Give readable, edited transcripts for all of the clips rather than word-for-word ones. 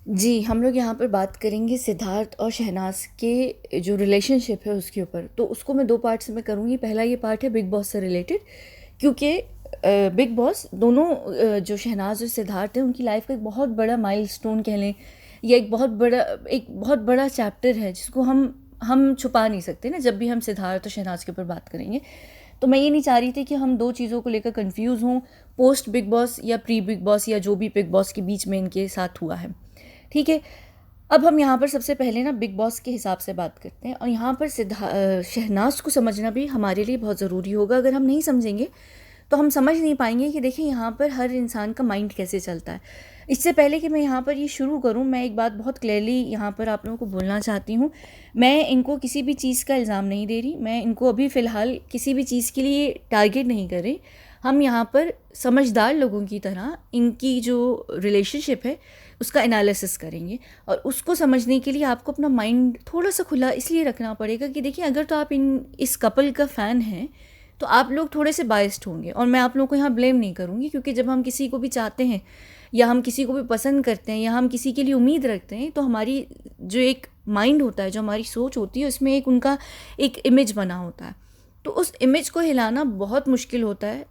जी, हम लोग यहाँ पर बात करेंगे सिद्धार्थ और शहनाज़ के जो रिलेशनशिप है उसके ऊपर। तो उसको मैं 2 पार्ट्स में करूँगी। पहला ये पार्ट है बिग बॉस से रिलेटेड, क्योंकि बिग बॉस दोनों जो शहनाज़ और सिद्धार्थ हैं उनकी लाइफ़ का एक बहुत बड़ा माइलस्टोन कह लें, या एक बहुत बड़ा चैप्टर है जिसको हम छुपा नहीं सकते ना, जब भी हम सिद्धार्थ और शहनाज़ के ऊपर बात करेंगे। तो मैं ये नहीं चाह रही थी कि हम 2 चीज़ों को लेकर कन्फ्यूज़ हों, पोस्ट बिग बॉस या प्री बिग बॉस या जो भी बिग बॉस के बीच में इनके साथ हुआ है। ठीक है। अब हम यहाँ पर सबसे पहले ना बिग बॉस के हिसाब से बात करते हैं, और यहाँ पर शहनाज को समझना भी हमारे लिए बहुत ज़रूरी होगा। अगर हम नहीं समझेंगे तो हम समझ नहीं पाएंगे कि देखिए यहाँ पर हर इंसान का माइंड कैसे चलता है। इससे पहले कि मैं यहाँ पर ये शुरू करूँ, मैं एक बात बहुत क्लियरली यहाँ पर आप लोगों को बोलना चाहती हूँ। मैं इनको किसी भी चीज़ का इल्ज़ाम नहीं दे रही, मैं इनको अभी फ़िलहाल किसी भी चीज़ के लिए टारगेट नहीं कर रही। हम यहाँ पर समझदार लोगों की तरह इनकी जो रिलेशनशिप है उसका एनालिसिस करेंगे, और उसको समझने के लिए आपको अपना माइंड थोड़ा सा खुला इसलिए रखना पड़ेगा कि देखिए, अगर तो आप इस कपल का फ़ैन हैं तो आप लोग थोड़े से बायस्ड होंगे, और मैं आप लोगों को यहाँ ब्लेम नहीं करूँगी, क्योंकि जब हम किसी को भी चाहते हैं या हम किसी को भी पसंद करते हैं या हम किसी के लिए उम्मीद रखते हैं, तो हमारी जो एक माइंड होता है, जो हमारी सोच होती है, उसमें एक उनका एक इमेज बना होता है। तो उस इमेज को हिलाना बहुत मुश्किल होता है,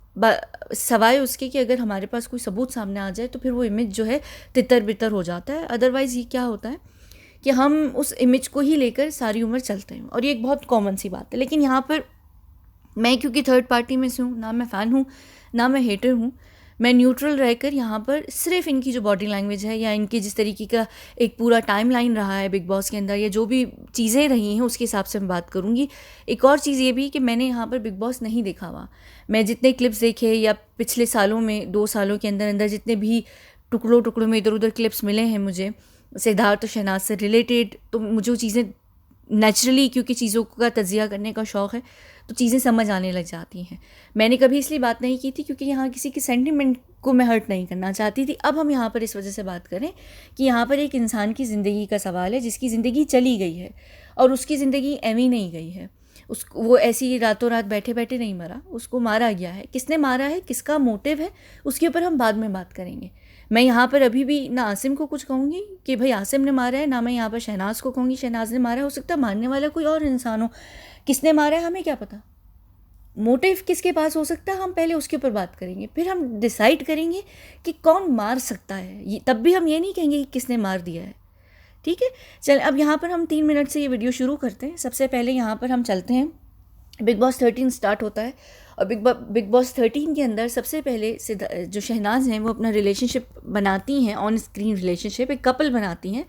सवाए उसके कि अगर हमारे पास कोई सबूत सामने आ जाए तो फिर वो इमेज जो है तितर बितर हो जाता है। अदरवाइज़ ये क्या होता है कि हम उस इमेज को ही लेकर सारी उम्र चलते हैं, और ये एक बहुत कॉमन सी बात है। लेकिन यहाँ पर मैं, क्योंकि थर्ड पार्टी में से हूँ, ना मैं फ़ैन हूँ ना मैं हेटर हूँ, मैं न्यूट्रल रहकर यहाँ पर सिर्फ इनकी जो बॉडी लैंग्वेज है या इनके जिस तरीके का एक पूरा टाइम लाइन रहा है बिग बॉस के अंदर, या जो भी चीज़ें रही हैं उसके हिसाब से मैं बात करूँगी। एक और चीज़ ये भी कि मैंने यहाँ पर बिग बॉस नहीं देखा हुआ। मैं जितने क्लिप्स देखे या पिछले सालों में 2 सालों के अंदर अंदर जितने भी टुकड़ों टुकड़ों में इधर उधर क्लिप्स मिले हैं मुझे सिद्धार्थ और शहनाज से रिलेटेड, तो मुझे वो चीज़ें नेचुरली, क्योंकि चीज़ों का तजिया करने का शौक़ है, तो चीज़ें समझ आने लग जाती हैं। मैंने कभी इसलिए बात नहीं की थी क्योंकि यहाँ किसी के सेंटिमेंट को मैं हर्ट नहीं करना चाहती थी। अब हम यहाँ पर इस वजह से बात करें कि यहाँ पर एक इंसान की ज़िंदगी का सवाल है, जिसकी ज़िंदगी चली गई है, और उसकी ज़िंदगी एवं नहीं गई है। वो ऐसी रातों रात बैठे बैठे नहीं मरा, उसको मारा गया है। किसने मारा है, किसका मोटिव है, उसके ऊपर हम बाद में बात करेंगे। मैं यहाँ पर अभी भी ना आसिम को कुछ कहूँगी कि भाई आसिम ने मारा है, ना मैं यहाँ पर शहनाज को कहूँगी शहनाज ने मारा है। हो सकता है मारने वाला कोई और इंसान हो, किसने मारा है हमें क्या पता, मोटिव किसके पास हो सकता है, हम पहले उसके ऊपर बात करेंगे, फिर हम डिसाइड करेंगे कि कौन मार सकता है। ये तब भी हम ये नहीं कहेंगे कि किसने मार दिया है। ठीक है, चल अब यहाँ पर हम 3 मिनट से ये वीडियो शुरू करते हैं। सबसे पहले यहाँ पर हम चलते हैं, बिग बॉस 13 स्टार्ट होता है, और बिग बॉस 13 के अंदर सबसे पहले जो शहनाज हैं वो अपना रिलेशनशिप बनाती हैं, ऑन स्क्रीन रिलेशनशिप, एक कपल बनाती हैं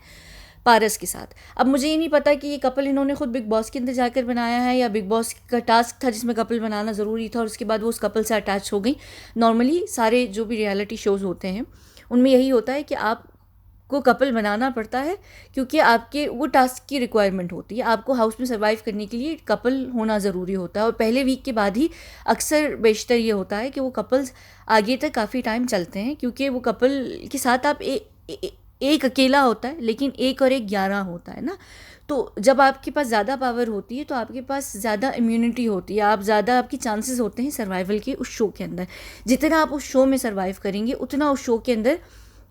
पारस के साथ। अब मुझे ये नहीं पता कि ये कपल इन्होंने खुद बिग बॉस के अंदर जाकर बनाया है या बिग बॉस का टास्क था जिसमें कपल बनाना ज़रूरी था और उसके बाद वो उस कपल से अटैच हो गई। नॉर्मली सारे जो भी रियलिटी शोज़ होते हैं उनमें यही होता है कि आपको कपल बनाना पड़ता है, क्योंकि आपके वो टास्क की रिक्वायरमेंट होती है। आपको हाउस में सर्वाइव करने के लिए कपल होना ज़रूरी होता है, और पहले वीक के बाद ही अक्सर बेशतर ये होता है कि वो कपल्स आगे तक काफ़ी टाइम चलते हैं, क्योंकि वो कपल के साथ आप एक अकेला होता है लेकिन एक और एक 11 होता है ना। तो जब आपके पास ज़्यादा पावर होती है तो आपके पास ज़्यादा इम्यूनिटी होती है, आप ज़्यादा, आपकी चांसेस होते हैं सर्वाइवल के उस शो के अंदर। जितना आप उस शो में सर्वाइव करेंगे उतना उस शो के अंदर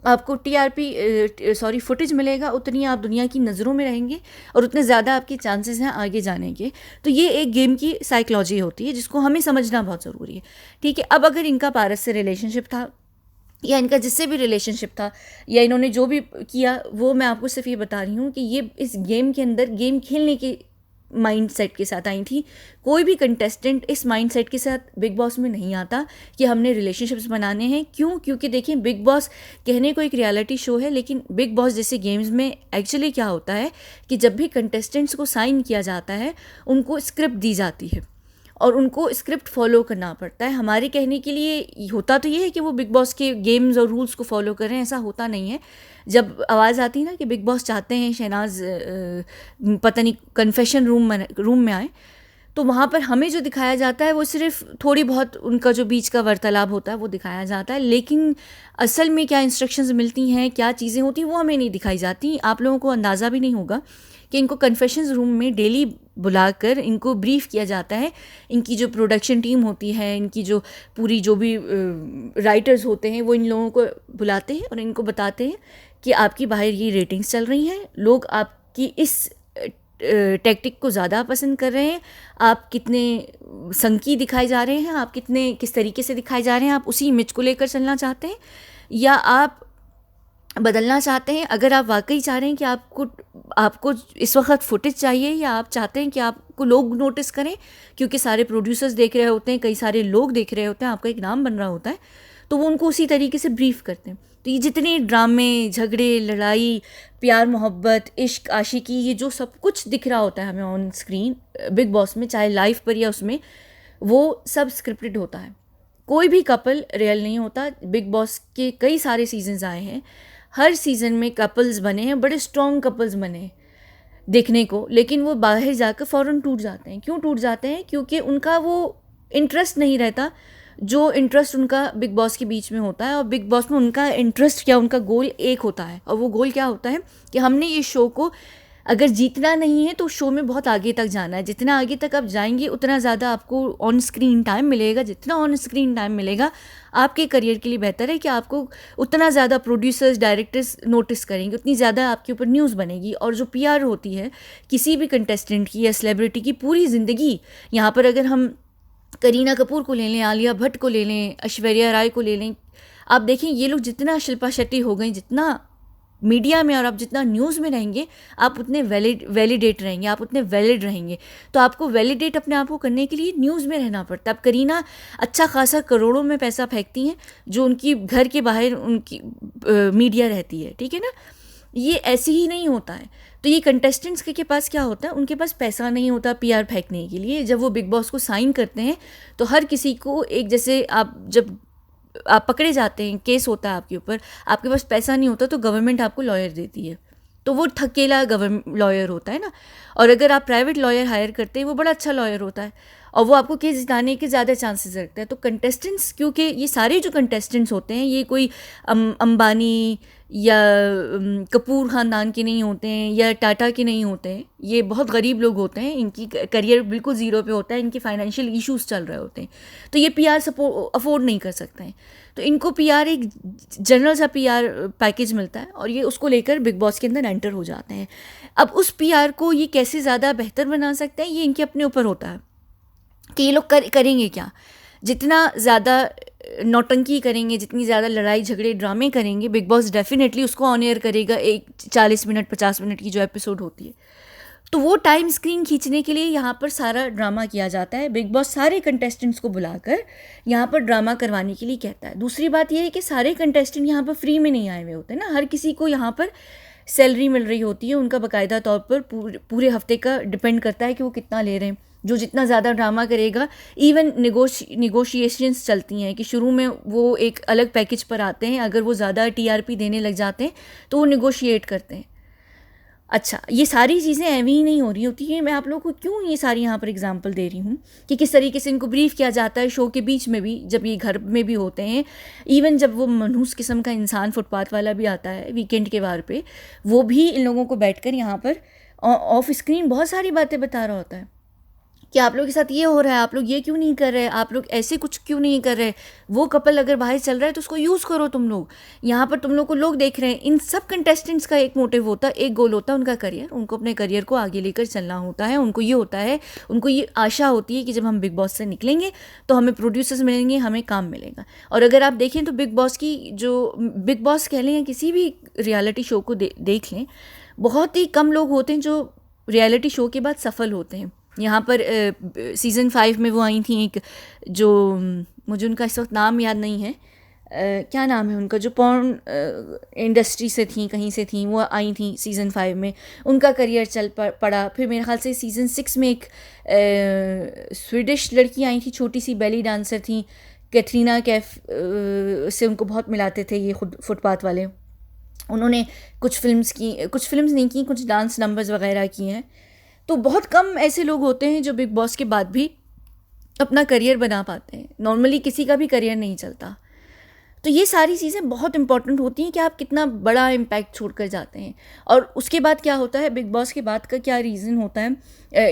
आपको फुटेज मिलेगा, उतनी आप दुनिया की नज़रों में रहेंगे और उतने ज़्यादा आपके चांसेस हैं आगे जाने के। तो ये एक गेम की साइकोलॉजी होती है जिसको हमें समझना बहुत ज़रूरी है। ठीक है, अब अगर इनका पारस से रिलेशनशिप था या इनका जिससे भी रिलेशनशिप था या इन्होंने जो भी किया, वो मैं आपको सिर्फ ये बता रही हूँ कि ये इस गेम के अंदर गेम खेलने के माइंड सेट के साथ आई थी। कोई भी कंटेस्टेंट इस माइंड सेट के साथ बिग बॉस में नहीं आता कि हमने रिलेशनशिप्स बनाने हैं। क्यों? क्योंकि देखिए, बिग बॉस कहने को एक रियलिटी शो है, लेकिन बिग बॉस जैसे गेम्स में एक्चुअली क्या होता है कि जब भी कंटेस्टेंट्स को साइन किया जाता है उनको स्क्रिप्ट दी जाती है और उनको स्क्रिप्ट फॉलो करना पड़ता है। हमारे कहने के लिए होता तो ये है कि वो बिग बॉस के गेम्स और रूल्स को फॉलो करें, ऐसा होता नहीं है। जब आवाज़ आती है ना कि बिग बॉस चाहते हैं शहनाज पता नहीं कन्फेशन रूम में आए, तो वहाँ पर हमें जो दिखाया जाता है वो सिर्फ थोड़ी बहुत उनका जो बीच का वार्तालाप होता है वो दिखाया जाता है, लेकिन असल में क्या इंस्ट्रक्शंस मिलती हैं, क्या चीज़ें होती हैं, वो हमें नहीं दिखाई जाती। आप लोगों को अंदाज़ा भी नहीं होगा कि इनको कन्फेशंस रूम में डेली बुलाकर इनको ब्रीफ किया जाता है। इनकी जो प्रोडक्शन टीम होती है, इनकी जो पूरी जो भी राइटर्स होते हैं, वो इन लोगों को बुलाते हैं और इनको बताते हैं कि आपकी बाहर ये रेटिंग्स चल रही हैं, लोग आपकी इस टैक्टिक को ज़्यादा पसंद कर रहे हैं, आप कितने संकी दिखाए जा रहे हैं, आप किस तरीके से दिखाए जा रहे हैं, आप उसी इमेज को लेकर चलना चाहते हैं या आप बदलना चाहते हैं। अगर आप वाकई चाह रहे हैं कि आपको इस वक्त फुटेज चाहिए या आप चाहते हैं कि आपको लोग नोटिस करें, क्योंकि सारे प्रोड्यूसर्स देख रहे होते हैं, कई सारे लोग देख रहे होते हैं, आपका एक नाम बन रहा होता है, तो वो उनको उसी तरीके से ब्रीफ करते हैं। तो ये जितने ड्रामे, झगड़े, लड़ाई, प्यार मोहब्बत, इश्क, आशिकी, ये जो सब कुछ दिख रहा होता है हमें ऑन स्क्रीन बिग बॉस में, चाहे लाइव पर या उसमें, वो सब स्क्रिप्टेड होता है। कोई भी कपल रियल नहीं होता। बिग बॉस के कई सारे सीजन्स आए हैं, हर सीज़न में कपल्स बने हैं, बड़े स्ट्रॉन्ग कपल्स बने हैं देखने को, लेकिन वो बाहर जाकर फ़ौरन टूट जाते हैं। क्यों टूट जाते हैं? क्योंकि उनका वो इंटरेस्ट नहीं रहता जो इंटरेस्ट उनका बिग बॉस के बीच में होता है। और बिग बॉस में उनका इंटरेस्ट क्या, उनका गोल एक होता है, और वो गोल क्या होता है कि हमने ये शो को अगर जीतना नहीं है तो शो में बहुत आगे तक जाना है। जितना आगे तक आप जाएंगे उतना ज़्यादा आपको ऑन स्क्रीन टाइम मिलेगा, जितना ऑन स्क्रीन टाइम मिलेगा आपके करियर के लिए बेहतर है कि आपको उतना ज़्यादा प्रोड्यूसर्स, डायरेक्टर्स नोटिस करेंगे, उतनी ज़्यादा आपके ऊपर न्यूज़ बनेगी। और जो पीआर होती है किसी भी कंटेस्टेंट की या सेलिब्रिटी की पूरी ज़िंदगी, यहाँ पर अगर हम करीना कपूर को ले लें, आलिया भट्ट को ले लें, ऐश्वर्या राय को ले लें, आप देखें ये लोग जितना, शिल्पा शेट्टी हो गई, जितना मीडिया में और आप जितना न्यूज़ में रहेंगे आप उतने वैलिडेट रहेंगे, आप उतने वैलिड रहेंगे। तो आपको वैलिडेट अपने आप को करने के लिए न्यूज़ में रहना पड़ता है। अब करीना अच्छा खासा करोड़ों में पैसा फेंकती हैं, जो उनकी घर के बाहर उनकी मीडिया रहती है, ठीक है ना। ये ऐसे ही नहीं होता है। तो ये कंटेस्टेंट्स के पास क्या होता है, उनके पास पैसा नहीं होता पीआर फेंकने के लिए। जब वो बिग बॉस को साइन करते हैं तो हर किसी को एक, जैसे जब आप पकड़े जाते हैं, केस होता है आपके ऊपर, आपके पास पैसा नहीं होता तो गवर्नमेंट आपको लॉयर देती है, तो वो ठकेला गवर्नमेंट लॉयर होता है ना। और अगर आप प्राइवेट लॉयर हायर करते हैं, वो बड़ा अच्छा लॉयर होता है और वो आपको केस जिताने के ज़्यादा चांसेस रखता है। तो कंटेस्टेंट्स, क्योंकि ये सारे जो कंटेस्टेंट्स होते हैं ये कोई अंबानी या कपूर ख़ानदान के नहीं होते हैं या टाटा के नहीं होते हैं, ये बहुत गरीब लोग होते हैं, इनकी करियर बिल्कुल ज़ीरो पे होता है, इनके फाइनेंशियल इश्यूज चल रहे होते हैं, तो ये पीआर अफोर्ड नहीं कर सकते हैं। तो इनको पीआर, एक जनरल सा पीआर पैकेज मिलता है और ये उसको लेकर बिग बॉस के अंदर एंटर हो जाते हैं। अब उस पीआर को ये कैसे ज़्यादा बेहतर बना सकते हैं, ये इनके अपने ऊपर होता है कि ये लोग करेंगे क्या। जितना ज़्यादा नौटंकी करेंगे, जितनी ज़्यादा लड़ाई झगड़े ड्रामे करेंगे, बिग बॉस डेफिनेटली उसको ऑन एयर करेगा। एक 40 मिनट 50 मिनट की जो एपिसोड होती है, तो वो टाइम स्क्रीन खींचने के लिए यहाँ पर सारा ड्रामा किया जाता है। बिग बॉस सारे कंटेस्टेंट्स को बुलाकर यहाँ पर ड्रामा करवाने के लिए कहता है। दूसरी बात यह है कि सारे कंटेस्टेंट यहाँ पर फ्री में नहीं आए हुए होते ना, हर किसी को यहाँ पर सैलरी मिल रही होती है। उनका बाकायदा तौर पर पूरे हफ्ते का डिपेंड करता है कि वो कितना ले रहे हैं। जो जितना ज़्यादा ड्रामा करेगा, इवन निगोशिएशंस चलती हैं कि शुरू में वो एक अलग पैकेज पर आते हैं, अगर वो ज़्यादा टीआरपी देने लग जाते हैं तो वो निगोशिएट करते हैं। अच्छा, ये सारी चीज़ें ऐवी ही नहीं हो रही होती हैं। मैं आप लोगों को क्यों ये सारी यहाँ पर एग्जांपल दे रही हूँ कि किस तरीके से इनको ब्रीफ किया जाता है शो के बीच में भी, जब ये घर में भी होते हैं, इवन जब वो मनहूस किस्म का इंसान फुटपाथ वाला भी आता है वीकेंड के वार पे, वो भी इन लोगों को बैठकर यहाँ पर ऑफ स्क्रीन बहुत सारी बातें बता रहा होता है कि आप लोग के साथ ये हो रहा है, आप लोग ये क्यों नहीं कर रहे, आप लोग ऐसे कुछ क्यों नहीं कर रहे, वो कपल अगर बाहर चल रहा है तो उसको यूज़ करो तुम लोग, यहाँ पर तुम लोग को लोग देख रहे हैं। इन सब कंटेस्टेंट्स का एक मोटिव होता है, एक गोल होता है उनका करियर। उनको अपने करियर को आगे लेकर चलना होता है। उनको ये होता है, उनको ये आशा होती है कि जब हम बिग बॉस से निकलेंगे तो हमें प्रोड्यूसर्स मिलेंगे, हमें काम मिलेगा। और अगर आप देखें तो बिग बॉस कह लें या किसी भी रियलिटी शो को देख लें, बहुत ही कम लोग होते हैं जो रियलिटी शो के बाद सफल होते हैं। यहाँ पर सीज़न 5 में वो आई थी एक, जो मुझे उनका इस वक्त नाम याद नहीं है, क्या नाम है उनका, जो पॉर्न इंडस्ट्री से थी, कहीं से थी, वो आई थी सीज़न 5 में, उनका करियर चल पड़ा। फिर मेरे ख्याल से सीज़न 6 में एक स्वीडिश लड़की आई थी, छोटी सी बेली डांसर थी, कैटरीना कैफ से उनको बहुत मिलाते थे ये खुद फुटपाथ वाले। उन्होंने कुछ फिल्म्स नहीं की, कुछ डांस नंबर्स वगैरह किए हैं। तो बहुत कम ऐसे लोग होते हैं जो बिग बॉस के बाद भी अपना करियर बना पाते हैं। नॉर्मली किसी का भी करियर नहीं चलता। तो ये सारी चीज़ें बहुत इंपॉर्टेंट होती हैं कि आप कितना बड़ा इम्पैक्ट छोड़कर जाते हैं। और उसके बाद क्या होता है, बिग बॉस के बाद का क्या रीज़न होता है,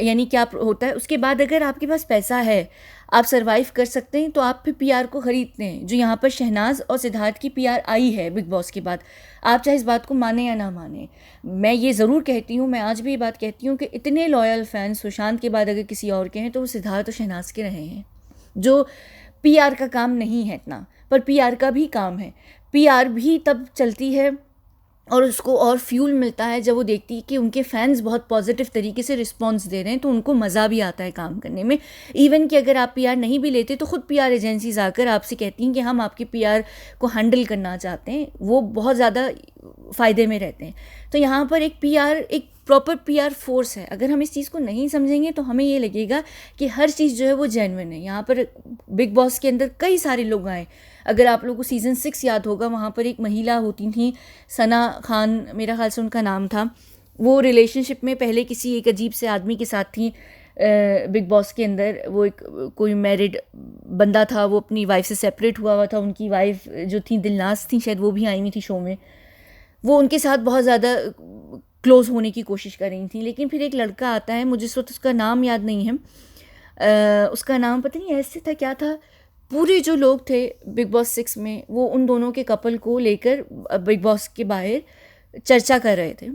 यानी क्या होता है उसके बाद, अगर आपके पास पैसा है, आप सरवाइव कर सकते हैं तो आप फिर पीआर को ख़रीदते हैं, जो यहाँ पर शहनाज और सिद्धार्थ की पीआर आई है बिग बॉस के बाद। आप चाहे इस बात को माने या ना माने, मैं ये ज़रूर कहती हूँ, मैं आज भी ये बात कहती हूँ कि इतने लॉयल फैंस सुशांत के बाद अगर किसी और के हैं तो वो सिद्धार्थ और शहनाज के रहे हैं, जो पीआर का काम नहीं है इतना, पर पीआर का भी काम है। पीआर भी तब चलती है और उसको और फ्यूल मिलता है जब वो देखती है कि उनके फैंस बहुत पॉजिटिव तरीके से रिस्पॉन्स दे रहे हैं, तो उनको मज़ा भी आता है काम करने में। इवन कि अगर आप पीआर नहीं भी लेते तो ख़ुद पीआर एजेंसीज आकर आपसे कहती हैं कि हम आपकी पीआर को हैंडल करना चाहते हैं, वो बहुत ज़्यादा फ़ायदे में रहते हैं। तो यहाँ पर एक प्रॉपर पीआर फोर्स है। अगर हम इस चीज़ को नहीं समझेंगे तो हमें ये लगेगा कि हर चीज़ जो है वो जेन्युइन है। यहाँ पर बिग बॉस के अंदर कई सारे लोग आए, अगर आप लोगों को सीज़न 6 याद होगा, वहाँ पर एक महिला होती थी, सना खान मेरा ख्याल से उनका नाम था। वो रिलेशनशिप में पहले किसी एक अजीब से आदमी के साथ थी बिग बॉस के अंदर। वो एक कोई मैरिड बंदा था, वो अपनी वाइफ से सेपरेट हुआ था। उनकी वाइफ जो थी दिलनाज थी शायद, वो भी आई हुई थी शो में। वो उनके साथ बहुत ज़्यादा क्लोज़ होने की कोशिश कर रही थी, लेकिन फिर एक लड़का आता है, मुझे इस वक्त उसका नाम याद नहीं है, उसका नाम पता नहीं ऐसे था क्या था। पूरे जो लोग थे बिग बॉस 6 में वो उन दोनों के कपल को लेकर बिग बॉस के बाहर चर्चा कर रहे थे।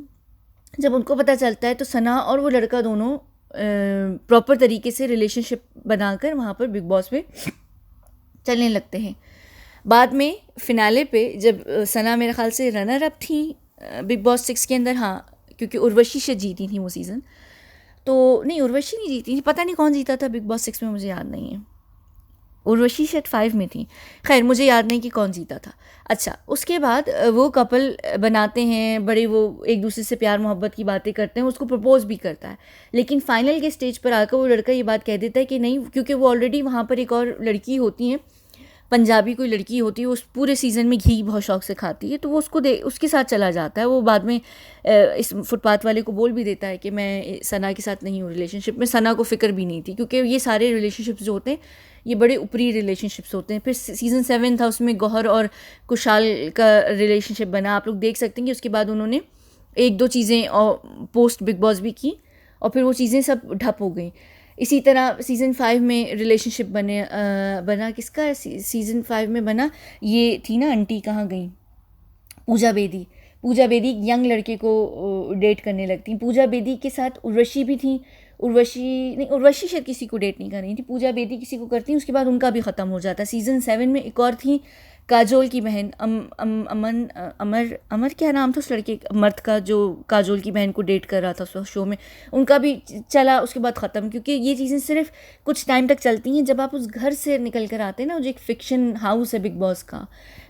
जब उनको पता चलता है तो सना और वो लड़का दोनों प्रॉपर तरीके से रिलेशनशिप बनाकर वहाँ पर बिग बॉस में चलने लगते हैं। बाद में फिनाले पे जब सना मेरे ख्याल से रनर अप थी बिग बॉस 6 के अंदर, हाँ, क्योंकि उर्वशी से जीती थी वो सीज़न, तो नहीं उर्वशी नहीं जीती थी, पता नहीं कौन जीता था बिग बॉस 6 में, मुझे याद नहीं है। उर्वशी शायद 5 में थी, खैर मुझे याद नहीं कि कौन जीता था। अच्छा, उसके बाद वो कपल बनाते हैं, बड़े वो एक दूसरे से प्यार मोहब्बत की बातें करते हैं, उसको प्रपोज भी करता है। लेकिन फाइनल के स्टेज पर आकर वो लड़का ये बात कह देता है कि नहीं, क्योंकि वो ऑलरेडी वहाँ पर एक और लड़की होती है, पंजाबी कोई लड़की होती है, उस पूरे सीज़न में घी बहुत शौक से खाती है, तो वो उसके साथ चला जाता है। वो बाद में इस फुटपाथ वाले को बोल भी देता है कि मैं सना के साथ नहीं हूँ रिलेशनशिप में। सना को फ़िक्र भी नहीं थी, क्योंकि ये सारे रिलेशनशिप्स जो होते हैं ये बड़े ऊपरी रिलेशनशिप्स होते हैं। फिर सीज़न 7 था, उसमें गौहर और कुशाल का रिलेशनशिप बना, आप लोग देख सकते हैं कि उसके बाद उन्होंने 1-2 चीज़ें और पोस्ट बिग बॉस भी की और फिर वो चीज़ें सब ठप हो गई। इसी तरह सीज़न 5 में रिलेशनशिप बना किसका सीज़न 5 में बना, ये थी ना आंटी, कहाँ गई, पूजा बेदी यंग लड़के को डेट करने लगती। पूजा बेदी के साथ उर्वशी भी थी, उर्वशी शायद किसी को डेट नहीं कर रही थी, पूजा बेदी किसी को करती, उसके बाद उनका भी ख़त्म हो जाता। सीज़न 7 में एक और थी काजोल की बहन, अमर क्या नाम था उस लड़के मर्द का जो काजोल की बहन को डेट कर रहा था उस शो में, उनका भी चला, उसके बाद ख़त्म। क्योंकि ये चीज़ें सिर्फ कुछ टाइम तक चलती हैं। जब आप उस घर से निकल कर आते हैं ना, जो एक फिक्शन हाउस है बिग बॉस का,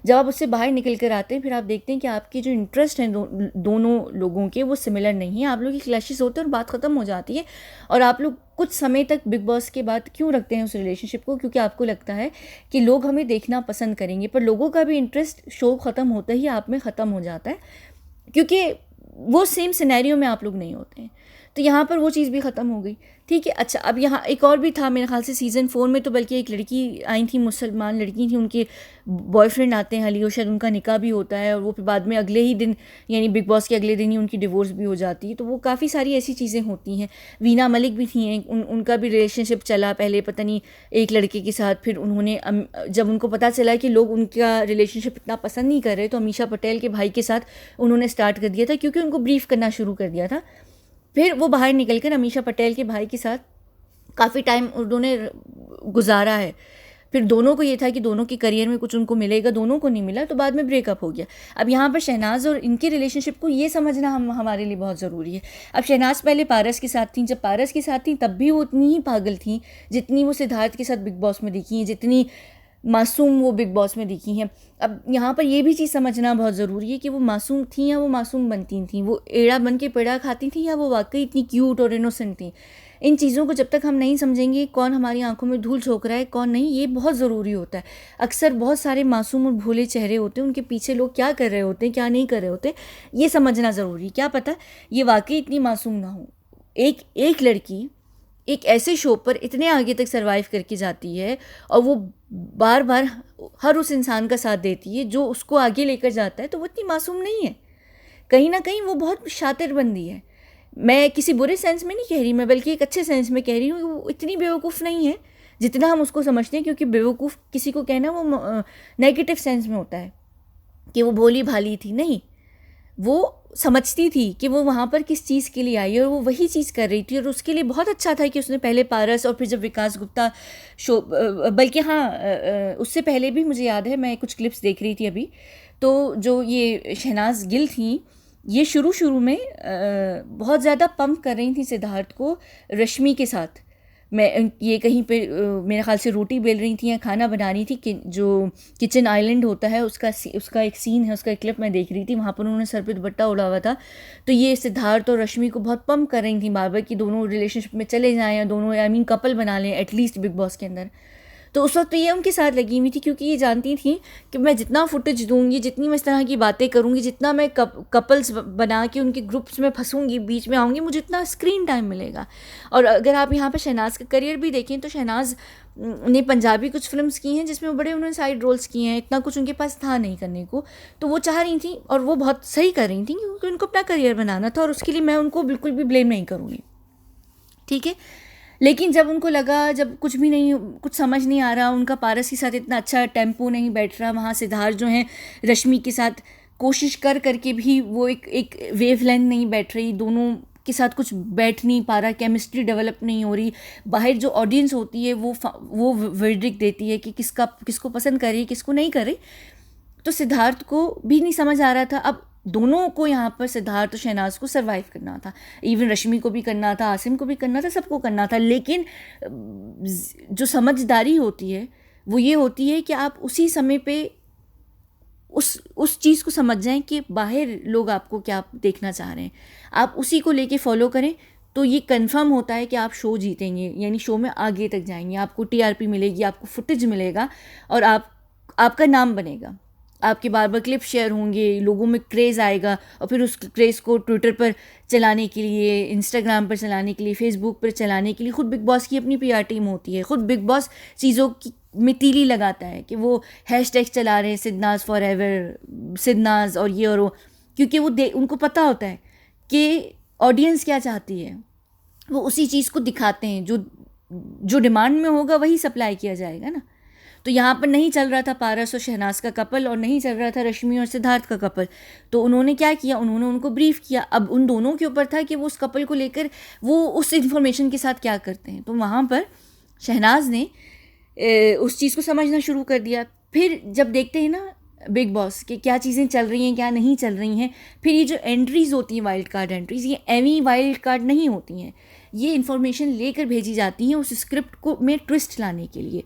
जब आप उससे बाहर निकल कर आते हैं, फिर आप देखते हैं कि आपके जो इंटरेस्ट हैं दोनों लोगों के, वो सिमिलर नहीं है। आप लोग की क्लैशेस होते हैं और बात ख़त्म हो जाती है, और आप लोग कुछ समय तक बिग बॉस के बाद क्यों रखते हैं उस रिलेशनशिप को, क्योंकि आपको लगता है कि लोग हमें देखना पसंद करेंगे। पर लोगों का भी इंटरेस्ट शो ख़त्म होता ही आप में ख़त्म हो जाता है, क्योंकि वो सेम सिनेरियो में आप लोग नहीं होते हैं। तो यहाँ पर वो चीज़ भी ख़त्म हो गई, ठीक है। अच्छा, अब यहाँ एक और भी था मेरे ख्याल से सीज़न 4 में, तो बल्कि एक लड़की आई थी, मुसलमान लड़की थी, उनके बॉयफ्रेंड आते हैं हली, और शायद उनका निकाह भी होता है, और वो फिर बाद में अगले ही दिन, यानी बिग बॉस के अगले दिन ही उनकी डिवोर्स भी हो जाती है। तो वो काफ़ी सारी ऐसी चीज़ें होती हैं। वीना मलिक भी थी, उनका भी रिलेशनशिप चला पहले पता नहीं एक लड़के के साथ, फिर उन्होंने जब उनको पता चला कि लोग उनका रिलेशनशिप इतना पसंद नहीं कर रहे, तो अमीषा पटेल के भाई के साथ उन्होंने स्टार्ट कर दिया था, क्योंकि उनको ब्रीफ करना शुरू कर दिया था। फिर वो बाहर निकल कर अमीषा पटेल के भाई के साथ काफ़ी टाइम उन्होंने गुजारा है। फिर दोनों को ये था कि दोनों के करियर में कुछ उनको मिलेगा, दोनों को नहीं मिला, तो बाद में ब्रेकअप हो गया। अब यहाँ पर शहनाज और इनके रिलेशनशिप को ये समझना हमारे लिए बहुत ज़रूरी है। अब शहनाज पहले पारस के साथ थी, जब पारस के साथ थी तब भी वो उतनी ही पागल थी जितनी वो सिद्धार्थ के साथ बिग बॉस में दिखी हैं, जितनी मासूम वो बिग बॉस में दिखी हैं। अब यहाँ पर ये भी चीज़ समझना बहुत ज़रूरी है कि वो मासूम थी या वो मासूम बनती थी, वो एड़ा बन के पेड़ा खाती थी या वो वाकई इतनी क्यूट और इनोसेंट थी। इन चीज़ों को जब तक हम नहीं समझेंगे, कौन हमारी आंखों में धूल झोंक रहा है कौन नहीं, ये बहुत ज़रूरी होता है। अक्सर बहुत सारे मासूम और भोले चेहरे होते हैं, उनके पीछे लोग क्या कर रहे होते हैं, क्या नहीं कर रहे होते, ये समझना ज़रूरी है। क्या पता ये वाकई इतनी मासूम ना हो। एक लड़की एक ऐसे शो पर इतने आगे तक सरवाइव करके जाती है, और वो बार बार हर उस इंसान का साथ देती है जो उसको आगे लेकर जाता है, तो वो इतनी मासूम नहीं है। कहीं ना कहीं वो बहुत शातिर बंदी है। मैं किसी बुरे सेंस में नहीं कह रही, मैं बल्कि एक अच्छे सेंस में कह रही हूँ, वो इतनी बेवकूफ़ नहीं है। जितना हम उसको समझते हैं, क्योंकि बेवकूफ़ किसी को कहना वो नेगेटिव सेंस में होता है कि वो भोली भाली थी, नहीं, वो समझती थी कि वो वहाँ पर किस चीज़ के लिए आई है और वो वही चीज़ कर रही थी। और उसके लिए बहुत अच्छा था कि उसने पहले पारस और फिर जब विकास गुप्ता शो, बल्कि हाँ, उससे पहले भी मुझे याद है, मैं कुछ क्लिप्स देख रही थी अभी, तो जो ये शहनाज गिल थी, ये शुरू शुरू में बहुत ज़्यादा पंप कर रही थी सिद्धार्थ को रश्मि के साथ। मैं ये कहीं पे मेरे ख्याल से रोटी बेल रही थी या खाना बना रही थी कि जो किचन आइलैंड होता है उसका एक सीन है, उसका एक क्लिप मैं देख रही थी, वहाँ पर उन्होंने सर पे दुपट्टा उड़ा हुआ था। तो ये सिद्धार्थ और रश्मि को बहुत पंप कर रही थी बार बार कि दोनों रिलेशनशिप में चले जाएं या दोनों आई मीन कपल बना लें एटलीस्ट बिग बॉस के अंदर। तो उस वक्त तो ये उनके साथ लगी हुई थी, क्योंकि ये जानती थी कि मैं जितना फुटेज दूंगी, जितनी मैं इस तरह की बातें करूंगी, जितना मैं कपल्स बना के उनके ग्रुप्स में फंसूंगी, बीच में आऊँगी, मुझे इतना स्क्रीन टाइम मिलेगा। और अगर आप यहाँ पर शहनाज का करियर भी देखें तो शहनाज ने पंजाबी कुछ फिल्म्स की हैं जिसमें बड़े उन्होंने साइड रोल्स किए हैं, इतना कुछ उनके पास था नहीं करने को। तो वो चाह रही थी और वो बहुत सही कर रही थी क्योंकि उनको अपना करियर बनाना था, और उसके लिए मैं उनको बिल्कुल भी ब्लेम नहीं करूँगी, ठीक है। लेकिन जब उनको लगा, जब कुछ भी नहीं, कुछ समझ नहीं आ रहा, उनका पारस के साथ इतना अच्छा टेम्पो नहीं बैठ रहा, वहाँ सिद्धार्थ जो हैं रश्मि के साथ कोशिश कर करके भी वो एक वेव लेंथ नहीं बैठ रही, दोनों के साथ कुछ बैठ नहीं पा रहा, केमिस्ट्री डेवलप नहीं हो रही, बाहर जो ऑडियंस होती है वो वर्डिक्ट देती है कि किसको पसंद कर रही, किसको नहीं कर रही। तो सिद्धार्थ को भी नहीं समझ आ रहा था। अब दोनों को यहाँ पर, सिद्धार्थ और शहनाज को सर्वाइव करना था, इवन रश्मि को भी करना था, आसिम को भी करना था, सबको करना था। लेकिन जो समझदारी होती है वो ये होती है कि आप उसी समय पे उस चीज़ को समझ जाएं कि बाहर लोग आपको क्या देखना चाह रहे हैं, आप उसी को लेके फॉलो करें। तो ये कंफर्म होता है कि आप शो जीतेंगे, यानी शो में आगे तक जाएंगे, आपको टीआरपी मिलेगी, आपको फुटेज मिलेगा और आपका नाम बनेगा, आपके बार बार क्लिप शेयर होंगे, लोगों में क्रेज़ आएगा, और फिर उस क्रेज़ को ट्विटर पर चलाने के लिए, इंस्टाग्राम पर चलाने के लिए, फेसबुक पर चलाने के लिए खुद बिग बॉस की अपनी पीआर टीम होती है। खुद बिग बॉस चीज़ों की में तीली लगाता है कि वो हैशटैग चला रहे हैं सिद्धनाज फॉर एवर, सिद्धनाज और ये और वो, क्योंकि उनको पता होता है कि ऑडियंस क्या चाहती है, वो उसी चीज़ को दिखाते हैं, जो डिमांड में होगा वही सप्लाई किया जाएगा ना। तो यहाँ पर नहीं चल रहा था पारस और शहनाज का कपल, और नहीं चल रहा था रश्मि और सिद्धार्थ का कपल। तो उन्होंने क्या किया, उन्होंने उनको ब्रीफ किया। अब उन दोनों के ऊपर था कि वो उस कपल को लेकर वो उस इन्फॉर्मेशन के साथ क्या करते हैं। तो वहाँ पर शहनाज ने उस चीज़ को समझना शुरू कर दिया। फिर जब देखते हैं ना बिग बॉस कि क्या चीज़ें चल रही हैं, क्या नहीं चल रही हैं, फिर ये जो एंट्रीज़ होती हैं, वाइल्ड कार्ड एंट्रीज़, ये एवी वाइल्ड कार्ड नहीं होती हैं, ये इन्फॉर्मेशन लेकर भेजी जाती हैं उस स्क्रिप्ट को में ट्विस्ट लाने के लिए।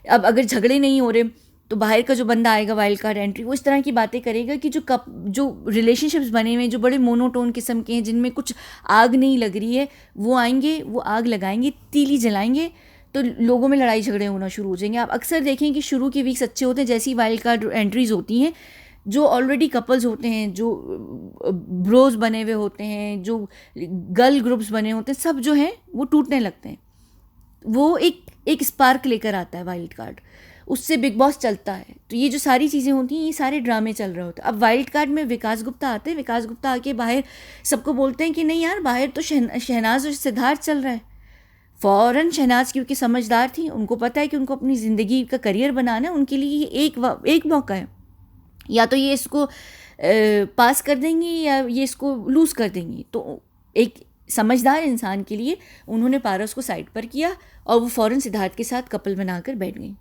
अब अगर झगड़े नहीं हो रहे तो बाहर का जो बंदा आएगा वाइल्ड कार्ड एंट्री, वो इस तरह की बातें करेगा कि जो रिलेशनशिप्स बने हुए हैं, जो बड़े मोनोटोन किस्म के हैं, जिनमें कुछ आग नहीं लग रही है, वो आएंगे, वो आग लगाएंगे, तीली जलाएंगे, तो लोगों में लड़ाई झगड़े होना शुरू हो जाएंगे। आप अक्सर देखें कि शुरू के वीक्स अच्छे होते हैं, जैसी वाइल्ड कार्ड एंट्रीज होती हैं, जो ऑलरेडी कपल्स होते हैं, जो ब्रोज बने हुए होते हैं, जो गर्ल ग्रुप्स बने होते हैं, सब जो हैं वो टूटने लगते हैं। वो एक स्पार्क लेकर आता है वाइल्ड कार्ड, उससे बिग बॉस चलता है। तो ये जो सारी चीज़ें होती हैं, ये सारे ड्रामे चल रहे होते हैं। अब वाइल्ड कार्ड में विकास गुप्ता आते हैं, विकास गुप्ता आके बाहर सबको बोलते हैं कि नहीं यार, बाहर तो शहनाज और सिद्धार्थ चल रहा है। फ़ौरन शहनाज, क्योंकि समझदार थी, उनको पता है कि उनको अपनी ज़िंदगी का करियर बनाना है, उनके लिए ये एक मौका है, या तो ये इसको पास कर देंगी या ये इसको लूज़ कर देंगी। तो एक समझदार इंसान के लिए उन्होंने पारस को साइड पर किया और वो फ़ौरन सिद्धार्थ के साथ कपल बनाकर बैठ गई।